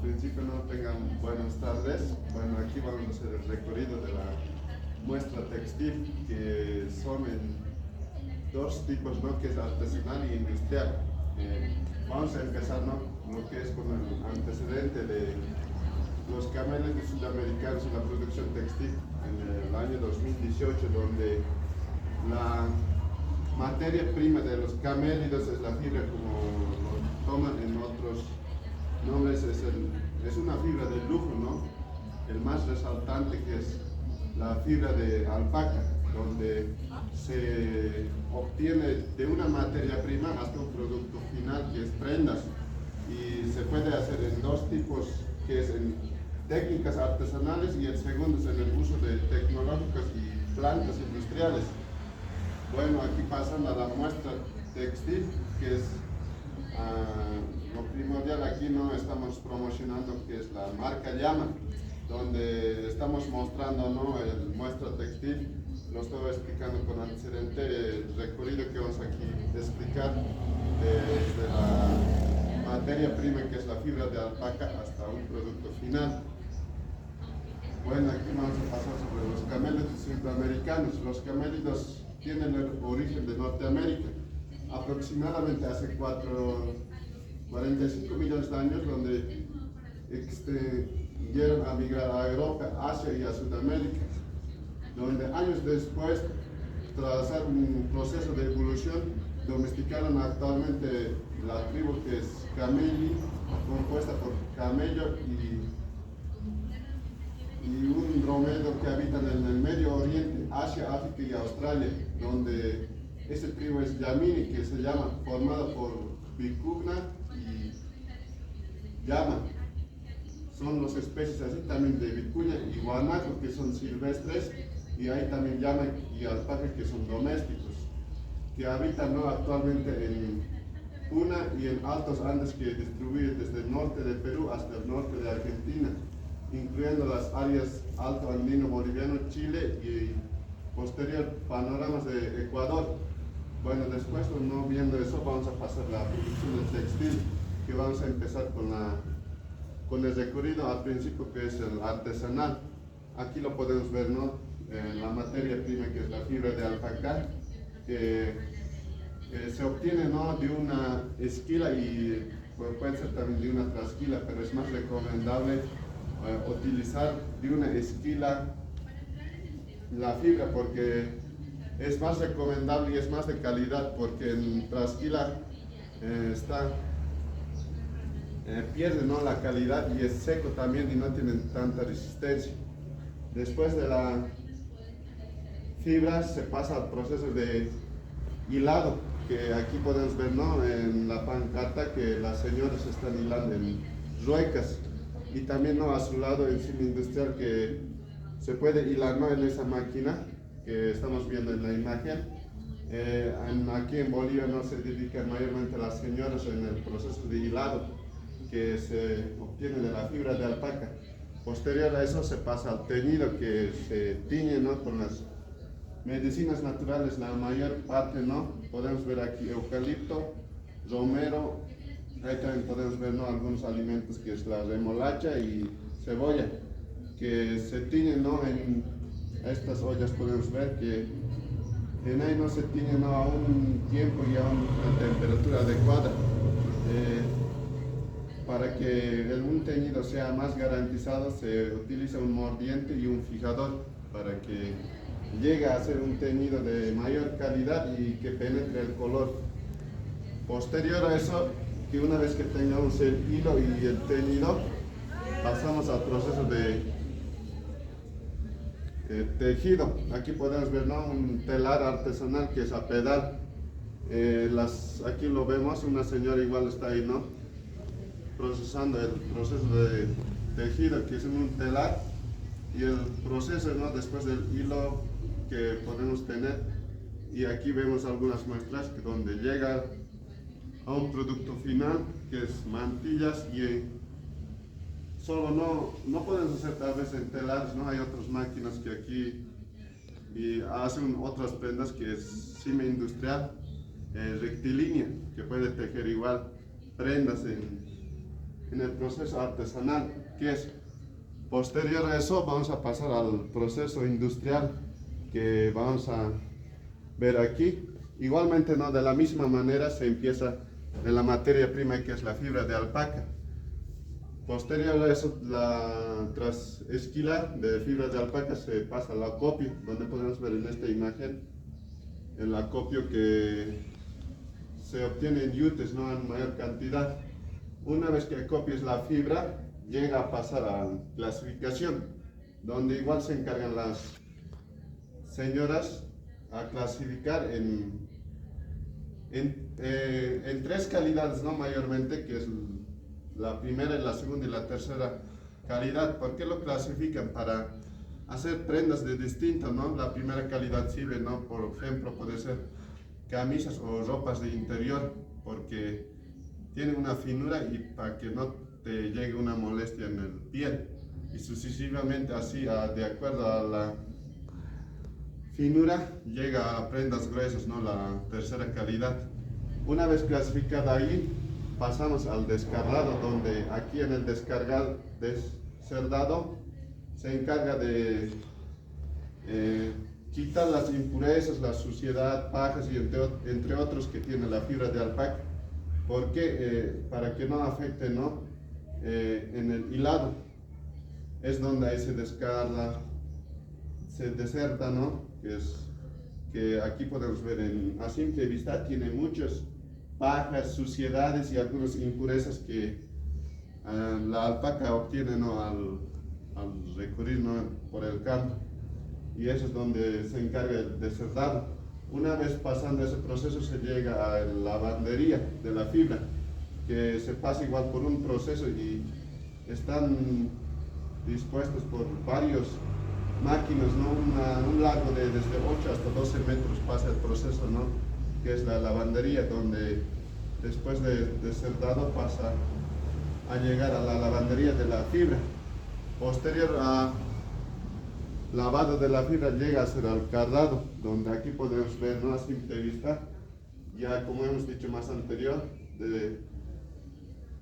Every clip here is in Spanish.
principio no tengan buenas tardes. Bueno, aquí vamos a hacer el recorrido de la muestra textil, que son en dos tipos, ¿no? Que es artesanal y industrial. Vamos a empezar, ¿no? Lo que es con el antecedente de los camellos sudamericanos en la producción textil en el año 2018, donde la materia prima de los camélidos es la fibra, como lo toman en otros nombres, es una fibra de lujo, ¿no? El más resaltante, que es la fibra de alpaca, donde se obtiene de una materia prima hasta un producto final, que es prendas, y se puede hacer en dos tipos, que es en técnicas artesanales, y el segundo es en el uso de tecnológicos y plantas industriales. Bueno, aquí pasando a la muestra textil, que es lo primordial. Aquí no estamos promocionando, que es la marca Llama, donde estamos mostrando, ¿no?, el muestra textil. Lo estoy explicando con antecedente el recorrido que vamos aquí a explicar desde la materia prima, que es la fibra de alpaca, hasta un producto final. Bueno, aquí vamos a pasar sobre los camélidos sudamericanos. Los camélidos tienen el origen de Norteamérica, aproximadamente hace 45 millones de años, donde extendieron a migrar a Europa, Asia y a Sudamérica, donde años después, tras hacer un proceso de evolución, domesticaron actualmente la tribu, que es Cameli, compuesta por camello y un dromedo, que habitan en el Medio Oriente, Asia, África y Australia, donde ese tribu es Yamini, que se llama, formada por Vicugna y Llama. Son las especies así también de vicuña y guanaco, que son silvestres, y hay también llama y alpaca, que son domésticos, que habitan, ¿no?, actualmente en Puna y en Altos Andes, que distribuyen desde el norte de Perú hasta el norte de Argentina, incluyendo las áreas Alto Andino Boliviano, Chile y posterior panoramas de Ecuador. Bueno, después, no viendo eso, vamos a pasar a la producción del textil, que vamos a empezar con el recorrido al principio, que es el artesanal. Aquí lo podemos ver, ¿no? La materia prima, que es la fibra de alpaca, que se obtiene, ¿no?, de una esquila, y puede ser también de una trasquila, pero es más recomendable utilizar de una esquila la fibra, porque es más recomendable y es más de calidad, porque en trasquila pierde, ¿no?, la calidad, y es seco también y no tiene tanta resistencia. Después de la fibra se pasa al proceso de hilado, que aquí podemos ver, ¿no?, en la pancarta, que las señoras están hilando en ruecas, y también, ¿no?, a su lado el cine industrial, que se puede hilar, ¿no?, en esa máquina que estamos viendo en la imagen. Aquí en Bolivia no se dedican mayormente las señoras en el proceso de hilado, que se obtiene de la fibra de alpaca. Posterior a eso se pasa al teñido, que se tiñe, ¿no?, con las medicinas naturales, la mayor parte, ¿no? Podemos ver aquí eucalipto, romero, ahí también podemos ver, ¿no?, algunos alimentos, que es la remolacha y cebolla, que se tiñen, ¿no?, en estas ollas. Podemos ver que en ahí no se tiñen, ¿no?, a un tiempo y a una temperatura adecuada. Para que un teñido sea más garantizado, se utiliza un mordiente y un fijador, para que llegue a ser un teñido de mayor calidad y que penetre el color. Posterior a eso, que una vez que tengamos el hilo y el teñido, pasamos al proceso de tejido. Aquí podemos ver, ¿no?, un telar artesanal, que es a pedal. Aquí lo vemos, una señora igual está ahí, ¿no?, procesando el proceso de tejido, que es en un telar, y el proceso, ¿no?, después del hilo que podemos tener. Y aquí vemos algunas muestras donde llega a un producto final, que es mantillas, y solo no podemos hacer tal vez en telares, ¿no? Hay otras máquinas que aquí hacen otras prendas, que es cime industrial rectilínea, que puede tejer igual prendas en el proceso artesanal, que es posterior a eso vamos a pasar al proceso industrial que vamos a ver aquí. Igualmente, ¿no? De la misma manera se empieza de la materia prima, que es la fibra de alpaca. Posterior a eso, tras esquilar de fibra de alpaca, se pasa al acopio, donde podemos ver en esta imagen el acopio que se obtiene en yutes, ¿no? En mayor cantidad. Una vez que acopies la fibra, llega a pasar a clasificación, donde igual se encargan las señoras a clasificar en tres calidades, ¿no? Mayormente, que es la primera, la segunda y la tercera calidad. ¿Por qué lo clasifican? Para hacer prendas de distinto, ¿no? La primera calidad sirve, ¿no? Por ejemplo, puede ser camisas o ropas de interior, porque tienen una finura y para que no te llegue una molestia en el piel, y sucesivamente así, de acuerdo a la finura, llega a prendas gruesas, ¿no? La tercera calidad. Una vez clasificada ahí, pasamos al descardado, donde aquí en el descardado se encarga de quitar las impurezas, la suciedad, pajas y entre otros que tiene la fibra de alpaca. ¿Por qué? Para que no afecte, ¿no? En el hilado. Es donde ahí se descarga, se deserta, ¿no? Que aquí podemos ver a simple vista, tiene muchas pajas, suciedades y algunas impurezas que la alpaca obtiene, ¿no? al recorrer, ¿no? Por el campo. Y eso es donde se encarga el deserdado. Una vez pasando ese proceso, se llega a la lavandería de la fibra, que se pasa igual por un proceso y están dispuestos por varios máquinas, ¿no? Un largo de desde 8 hasta 12 metros pasa el proceso, ¿no? Que es la lavandería, donde después de deserdado pasa a llegar a la lavandería de la fibra. Posterior a lavado de la fibra llega a ser al cardado, donde aquí podemos ver, ¿no? A simple vista, ya como hemos dicho más anterior, de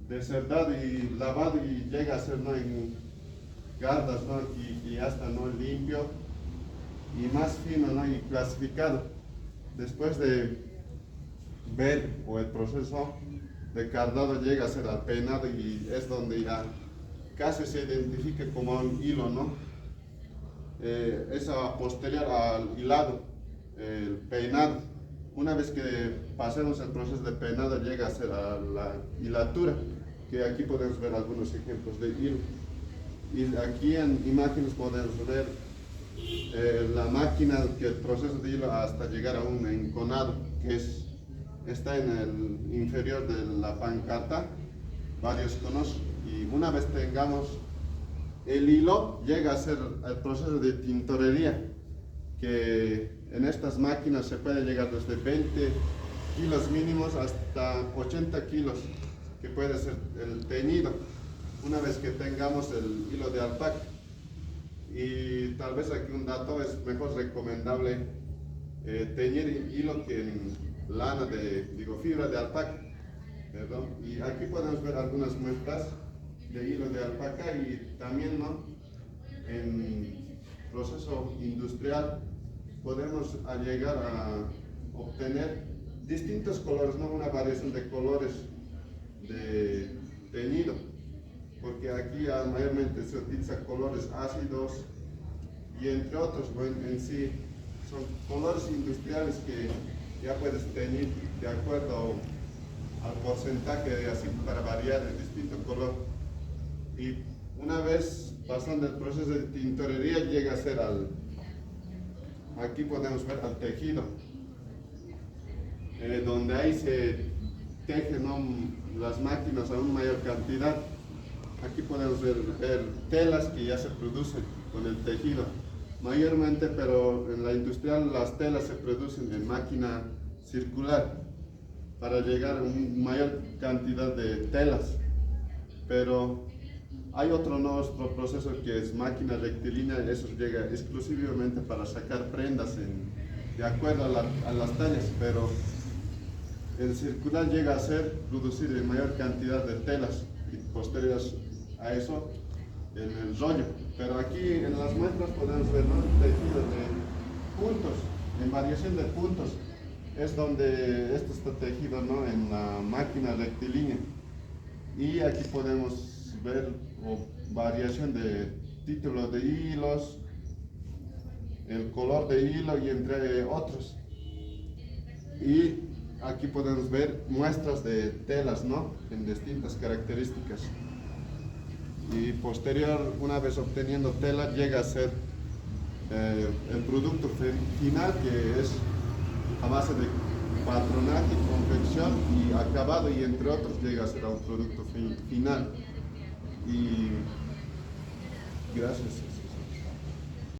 deserdado y lavado, y llega a ser, ¿no? En gardas, ¿no? Y hasta, ¿no? Limpio y más fino, ¿no? Y clasificado. Después de ver o el proceso de cardado, llega a ser al peinado, y es donde ya casi se identifica como un hilo, ¿no? Esa posterior al hilado, el peinado. Una vez que pasemos el proceso de peinado, llega a ser a la hilatura, que aquí podemos ver algunos ejemplos de hilo. Y aquí en imágenes podemos ver la máquina, que el proceso de hilo hasta llegar a un enconado, que está en el inferior de la pancarta, varios conos. Y una vez tengamos el hilo, llega a ser el proceso de tintorería, que en estas máquinas se puede llegar desde 20 kilos mínimos hasta 80 kilos, que puede ser el teñido, una vez que tengamos el hilo de alpaca. Y tal vez aquí un dato: es mejor recomendable teñir hilo que en lana fibra de alpaca, ¿perdón? Y aquí podemos ver algunas muestras de hilo de alpaca, y también, ¿no? En proceso industrial podemos llegar a obtener distintos colores, ¿no? Una variación de colores de teñido, porque aquí mayormente se utilizan colores ácidos y entre otros. Bueno, en sí son colores industriales que ya puedes teñir de acuerdo al porcentaje, así para variar el distinto color. Y una vez pasando el proceso de tintorería, llega a ser aquí podemos ver al tejido, donde ahí se tejen, ¿no? Las máquinas a una mayor cantidad. Aquí podemos ver telas que ya se producen con el tejido mayormente, pero en la industrial las telas se producen en máquina circular para llegar a una mayor cantidad de telas. Pero hay otro nuestro proceso que es máquina rectilínea. Eso llega exclusivamente para sacar prendas de acuerdo a las tallas, pero el circular llega a ser producir en mayor cantidad de telas. y posterior a eso en el rollo. Pero aquí en las muestras podemos ver, ¿no?, tejidos de puntos, en variación de puntos. Es donde esto está tejido, ¿no?, en la máquina rectilínea. Y aquí podemos ver variación de título de hilos, el color de hilo y entre otros. Y aquí podemos ver muestras de telas, ¿no?, en distintas características. Y posterior, una vez obteniendo tela, llega a ser el producto final, que es a base de patronaje, confección y acabado, y entre otros llega a ser a un producto final. Y gracias.